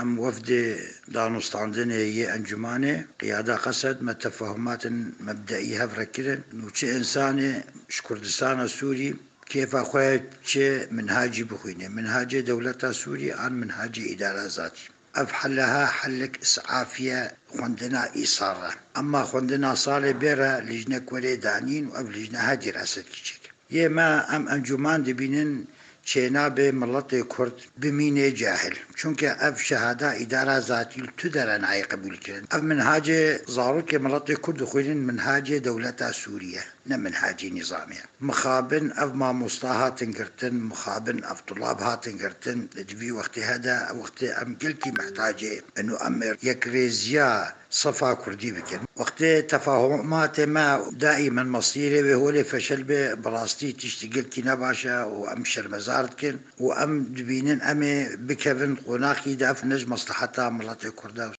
ام وفد دانستاندن هي انجمانه قياده قصد ما تفاهمات مبدئيه هفركرن وش انسان كردستان السوري كيف اخوات منهاجي بخوينه منهاج دولة سوريا عن منهاج اداره ذاتي افحلها حلك اسعافيه خندنا ايصاره اما خندنا صالح بيرا لجنه كوري دانين واف لجنه هاجر اسد كيشك يما ام انجمان دبينن چێنابێ مڵەتێ کورد بمینێ جاهل چونکە ئەف شەهادا ئیدارا ذاتی تو دەرەنایی قبولکردن ئەف منهاجێ زاڕوکێ مڵەتێ کورد خوێنن منهاجێ دەولەتا سووریە نە منهاجی نظامیە مخابن ئەف مامۆستا هاتن گرتن مخابن ئەف طلاب هاتن گرتن دوی وەختی هەدا وەختی ئەم گلتی محتاجێ ئەنو ئەم یەک رێزیە صفا كردي بكن وقت تفاهمات ما دائما مصيري وهو اللي فشل به براستي تشتغل كنا باشا وامشر مزارت كن وام دبينن امي بكفن قناقي داف نج مصلحتها مرات كردا